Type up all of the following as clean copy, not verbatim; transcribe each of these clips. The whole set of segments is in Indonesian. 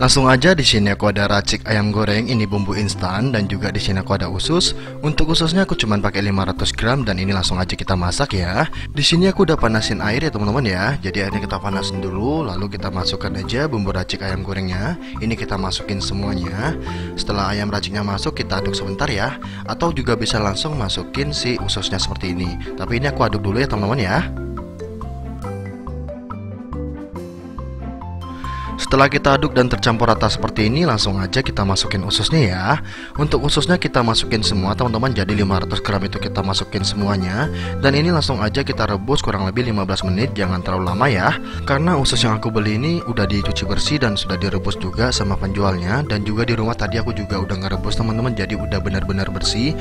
Langsung aja di sini aku ada racik ayam goreng, ini bumbu instan, dan juga di sini aku ada usus. Untuk ususnya aku cuma pakai 500 gram dan ini langsung aja kita masak ya. Di sini aku udah panasin air ya teman-teman ya. Jadi airnya kita panasin dulu, lalu kita masukkan aja bumbu racik ayam gorengnya. Ini kita masukin semuanya. Setelah ayam raciknya masuk, kita aduk sebentar ya. Atau juga bisa langsung masukin si ususnya seperti ini. Tapi ini aku aduk dulu ya teman-teman ya. Setelah kita aduk dan tercampur rata seperti ini, langsung aja kita masukin ususnya ya. Untuk ususnya kita masukin semua teman-teman, jadi 500 gram itu kita masukin semuanya. Dan ini langsung aja kita rebus kurang lebih 15 menit, jangan terlalu lama ya. Karena usus yang aku beli ini udah dicuci bersih dan sudah direbus juga sama penjualnya. Dan juga di rumah tadi aku juga udah ngerebus teman-teman, jadi udah benar-benar bersih.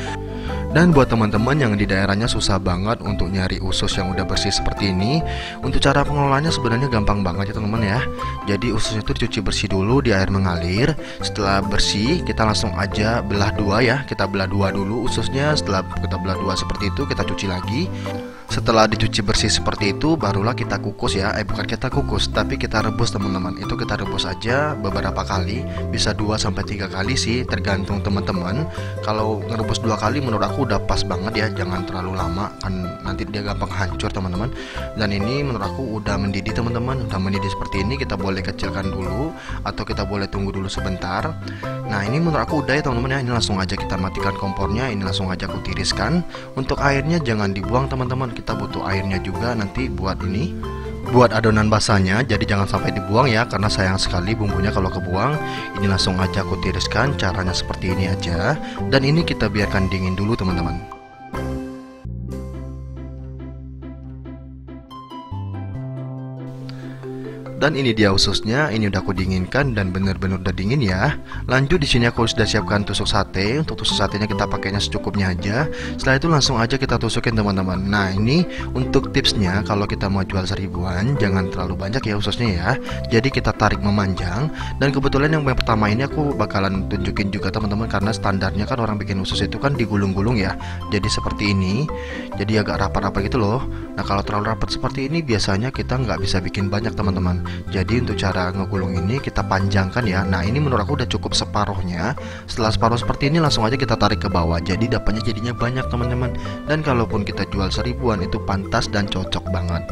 Dan buat teman-teman yang di daerahnya susah banget untuk nyari usus yang udah bersih seperti ini, untuk cara pengelolaannya sebenarnya gampang banget ya teman-teman ya. Jadi ususnya itu dicuci bersih dulu di air mengalir. Setelah bersih, kita langsung aja belah dua ya. Kita belah dua dulu ususnya. Setelah kita belah dua seperti itu, kita cuci lagi. Setelah dicuci bersih seperti itu, barulah kita kukus ya. Bukan kita kukus, tapi kita rebus teman-teman. Itu kita rebus aja beberapa kali, bisa 2-3 kali sih, tergantung teman-teman. Kalau ngerebus 2 kali menurut aku udah pas banget ya, jangan terlalu lama kan nanti dia gampang hancur teman-teman. Dan ini menurut aku udah mendidih teman-teman. Udah mendidih seperti ini, kita boleh kecilkan dulu atau kita boleh tunggu dulu sebentar. Nah, ini menurut aku udah ya teman-teman ya. Ini langsung aja kita matikan kompornya. Ini langsung aja aku tiriskan. Untuk airnya jangan dibuang teman-teman. Kita butuh airnya juga nanti buat ini, buat adonan basahnya. Jadi jangan sampai dibuang ya, karena sayang sekali bumbunya kalau kebuang. Ini langsung aja aku tiriskan, caranya seperti ini aja. Dan ini kita biarkan dingin dulu teman-teman. Dan ini dia ususnya, ini udah aku dinginkan dan bener-bener udah dingin ya. Lanjut di sini aku sudah siapkan tusuk sate. Untuk tusuk satenya kita pakainya secukupnya aja. Setelah itu langsung aja kita tusukin teman-teman. Nah, ini untuk tipsnya kalau kita mau jual 1000-an, jangan terlalu banyak ya ususnya ya. Jadi kita tarik memanjang. Dan kebetulan yang pertama ini aku bakalan tunjukin juga teman-teman, karena standarnya kan orang bikin usus itu kan digulung-gulung ya. Jadi seperti ini. Jadi agak rapat-rapat gitu loh. Nah, kalau terlalu rapat seperti ini biasanya kita nggak bisa bikin banyak teman-teman. Jadi untuk cara ngegulung ini kita panjangkan ya. Nah, ini menurut aku udah cukup separuhnya. Setelah separuh seperti ini langsung aja kita tarik ke bawah. Jadi dapatnya jadinya banyak teman-teman. Dan kalaupun kita jual 1000-an itu pantas dan cocok banget.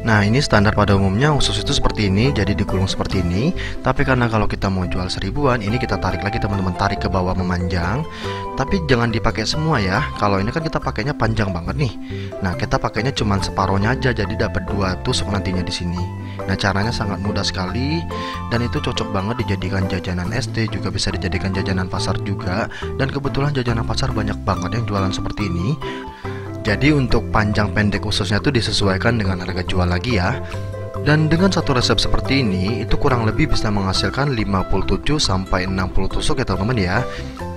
Nah, ini standar pada umumnya usus itu seperti ini, jadi digulung seperti ini. Tapi karena kalau kita mau jual 1000-an, ini kita tarik lagi teman-teman, tarik ke bawah memanjang. Tapi jangan dipakai semua ya. Kalau ini kan kita pakainya panjang banget nih. Nah, kita pakainya cuma separohnya aja, jadi dapat 2 tusuk nantinya di sini. Nah, caranya sangat mudah sekali dan itu cocok banget dijadikan jajanan SD, juga bisa dijadikan jajanan pasar juga. Dan kebetulan jajanan pasar banyak banget yang jualan seperti ini. Jadi untuk panjang pendek ususnya itu disesuaikan dengan harga jual lagi ya. Dan dengan satu resep seperti ini itu kurang lebih bisa menghasilkan 57-60 tusuk ya teman-teman ya.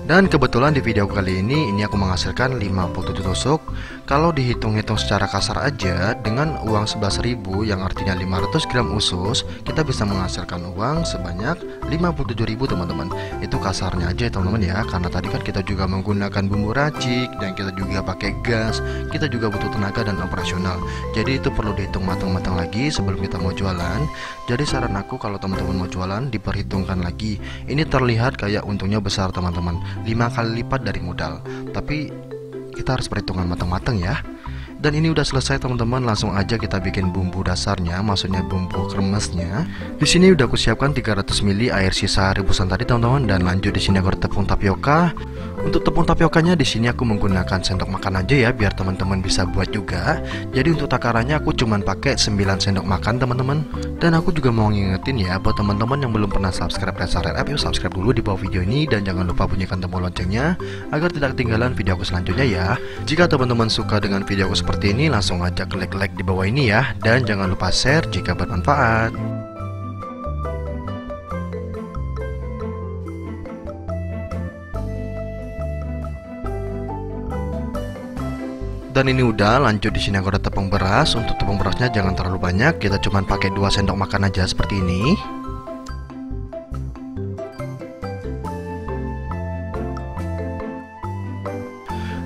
Dan kebetulan di video kali ini aku menghasilkan 57 tusuk. Kalau dihitung-hitung secara kasar aja, dengan uang 11.000 yang artinya 500 gram usus, kita bisa menghasilkan uang sebanyak 57.000 teman-teman. Itu kasarnya aja ya teman-teman ya, karena tadi kan kita juga menggunakan bumbu racik dan kita juga pakai gas, kita juga butuh tenaga dan operasional. Jadi itu perlu dihitung matang-matang lagi sebelum kita mau jualan. Jadi saran aku kalau teman-teman mau jualan, diperhitungkan lagi. Ini terlihat kayak untungnya besar teman-teman, 5 kali lipat dari modal. Tapi kita harus perhitungan matang-matang ya. Dan ini udah selesai teman-teman, langsung aja kita bikin bumbu dasarnya, maksudnya bumbu kremesnya. Di sini udah aku siapkan 300 ml air sisa rebusan tadi teman-teman, dan lanjut di sini aku ada tepung tapioka. Untuk tepung tapiokanya di sini aku menggunakan sendok makan aja ya, biar teman-teman bisa buat juga. Jadi untuk takarannya aku cuman pakai 9 sendok makan teman-teman. Dan aku juga mau ngingetin ya buat teman-teman yang belum pernah subscribe Reza Red App, yuk subscribe dulu di bawah video ini dan jangan lupa bunyikan tombol loncengnya agar tidak ketinggalan video aku selanjutnya ya. Jika teman-teman suka dengan video aku seperti ini, langsung aja klik like di bawah ini ya, dan jangan lupa share jika bermanfaat. Dan ini udah, lanjut di sini aku ada tepung beras. Untuk tepung berasnya jangan terlalu banyak, kita cuma pakai 2 sendok makan aja seperti ini.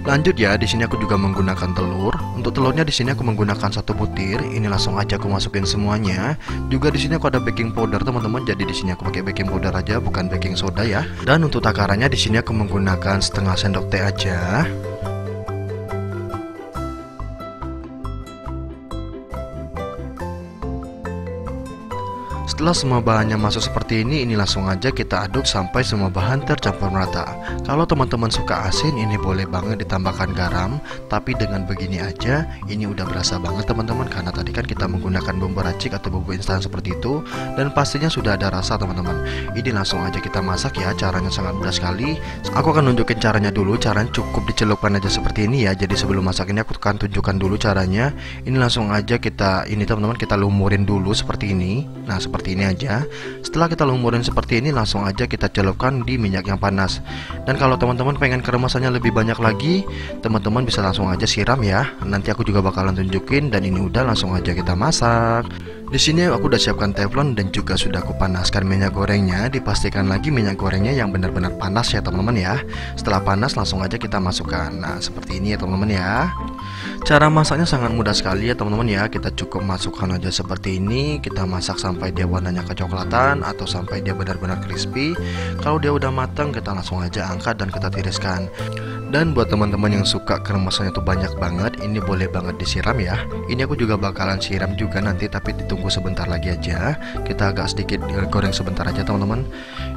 Lanjut ya, di sini aku juga menggunakan telur. Untuk telurnya di sini aku menggunakan 1 butir. Ini langsung aja aku masukin semuanya. Juga di sini aku ada baking powder teman-teman. Jadi di sini aku pakai baking powder aja, bukan baking soda ya. Dan untuk takarannya di sini aku menggunakan setengah sendok teh aja. Setelah semua bahannya masuk seperti ini langsung aja kita aduk sampai semua bahan tercampur merata. Kalau teman-teman suka asin, ini boleh banget ditambahkan garam. Tapi dengan begini aja, ini udah berasa banget teman-teman. Karena tadi kan kita menggunakan bumbu racik atau bumbu instan seperti itu. Dan pastinya sudah ada rasa teman-teman. Ini langsung aja kita masak ya, caranya sangat mudah sekali. Aku akan nunjukin caranya dulu. Caranya cukup dicelupkan aja seperti ini ya. Jadi sebelum masak ini aku akan tunjukkan dulu caranya. Ini langsung aja kita, ini teman-teman, kita lumurin dulu seperti ini. Nah seperti ini aja. Setelah kita lumurin seperti ini langsung aja kita celupkan di minyak yang panas. Dan kalau teman-teman pengen keremasannya lebih banyak lagi, teman-teman bisa langsung aja siram ya. Nanti aku juga bakalan tunjukin. Dan ini udah, langsung aja kita masak. Di sini aku udah siapkan teflon dan juga sudah aku panaskan minyak gorengnya. Dipastikan lagi minyak gorengnya yang benar-benar panas ya teman-teman ya. Setelah panas langsung aja kita masukkan. Nah seperti ini ya teman-teman ya. Cara masaknya sangat mudah sekali ya teman-teman ya. Kita cukup masukkan aja seperti ini. Kita masak sampai dia warnanya kecoklatan atau sampai dia benar-benar crispy. Kalau dia udah matang kita langsung aja angkat dan kita tiriskan. Dan buat teman-teman yang suka keremasannya tuh banyak banget, ini boleh banget disiram ya. Ini aku juga bakalan siram juga nanti, tapi ditunggu sebentar lagi aja. Kita agak sedikit goreng sebentar aja teman-teman.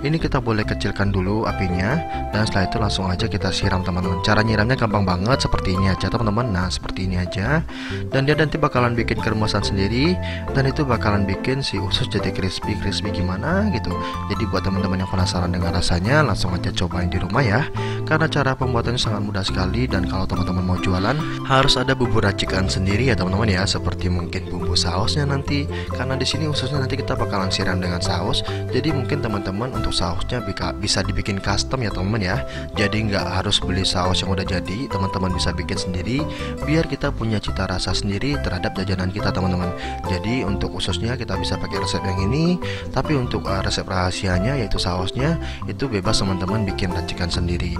Ini kita boleh kecilkan dulu apinya. Dan setelah itu langsung aja kita siram teman-teman. Cara nyiramnya gampang banget, seperti ini aja teman-teman. Nah seperti ini aja. Dan dia nanti bakalan bikin keremasan sendiri. Dan itu bakalan bikin si usus jadi crispy gimana gitu. Jadi buat teman-teman yang penasaran dengan rasanya, langsung aja cobain di rumah ya. Karena cara pembuatannya sangat mudah sekali. Dan kalau teman-teman mau jualan, harus ada bumbu racikan sendiri ya teman-teman ya. Seperti mungkin bumbu sausnya nanti. Karena di sini ususnya nanti kita bakalan siram dengan saus. Jadi mungkin teman-teman untuk sausnya bisa dibikin custom ya teman-teman ya. Jadi nggak harus beli saus yang udah jadi, teman-teman bisa bikin sendiri. Biar kita punya cita rasa sendiri terhadap jajanan kita teman-teman. Jadi untuk ususnya kita bisa pakai resep yang ini. Tapi untuk resep rahasianya yaitu sausnya, itu bebas teman-teman bikin racikan sendiri.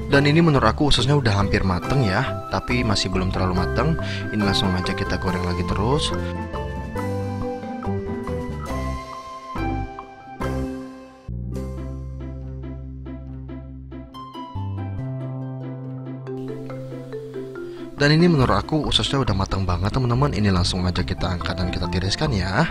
Dan ini menurut aku ususnya udah hampir mateng ya, tapi masih belum terlalu mateng. Ini langsung aja kita goreng lagi terus. Dan ini menurut aku ususnya udah matang banget teman-teman. Ini langsung aja kita angkat dan kita tiriskan ya.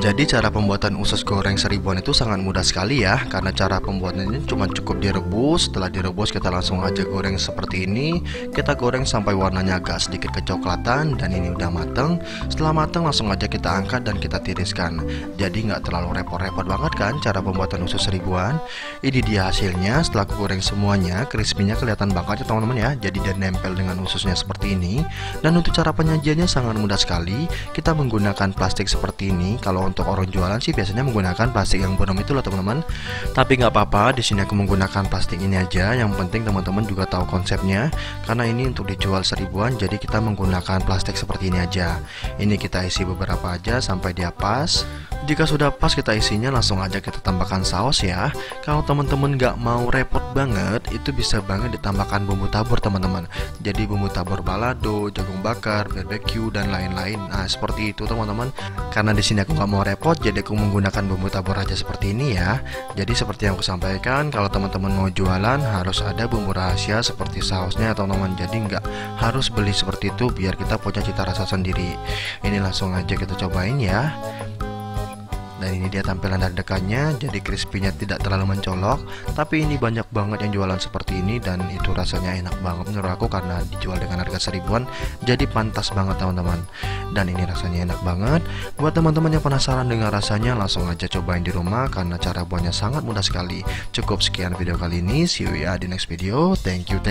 Jadi cara pembuatan usus goreng seribuan itu sangat mudah sekali ya. Karena cara pembuatannya cuma cukup direbus. Setelah direbus kita langsung aja goreng seperti ini. Kita goreng sampai warnanya agak sedikit kecoklatan. Dan ini udah mateng. Setelah mateng langsung aja kita angkat dan kita tiriskan. Jadi nggak terlalu repot-repot banget kan cara pembuatan usus seribuan. Ini dia hasilnya. Setelah aku goreng semuanya, crispy-nya kelihatan banget ya teman-teman ya. Jadi dia nempel dengan ususnya seperti ini. Dan untuk cara penyajiannya sangat mudah sekali. Kita menggunakan plastik seperti ini. Kalau untuk orang jualan sih biasanya menggunakan plastik yang bonom itu loh teman-teman. Tapi nggak apa-apa, di sini aku menggunakan plastik ini aja. Yang penting teman-teman juga tahu konsepnya. Karena ini untuk dijual seribuan, jadi kita menggunakan plastik seperti ini aja. Ini kita isi beberapa aja sampai dia pas. Jika sudah pas kita isinya, langsung aja kita tambahkan saus ya. Kalau teman-teman nggak mau repot banget, itu bisa banget ditambahkan bumbu tabur teman-teman. Jadi bumbu tabur balado, jagung bakar, barbecue dan lain-lain. Nah seperti itu teman-teman. Karena di sini aku nggak mau repot, jadi aku menggunakan bumbu tabur aja seperti ini ya. Jadi seperti yang aku sampaikan, kalau teman-teman mau jualan harus ada bumbu rahasia seperti sausnya teman-teman. Jadi nggak harus beli seperti itu, biar kita punya cita rasa sendiri. Ini langsung aja kita cobain ya. Dan ini dia tampilan dari dekatnya. Jadi crispy-nya tidak terlalu mencolok. Tapi ini banyak banget yang jualan seperti ini. Dan itu rasanya enak banget menurut aku. Karena dijual dengan harga seribuan, jadi pantas banget teman-teman. Dan ini rasanya enak banget. Buat teman-teman yang penasaran dengan rasanya, langsung aja cobain di rumah. Karena cara buatnya sangat mudah sekali. Cukup sekian video kali ini. See you ya di next video. Thank you.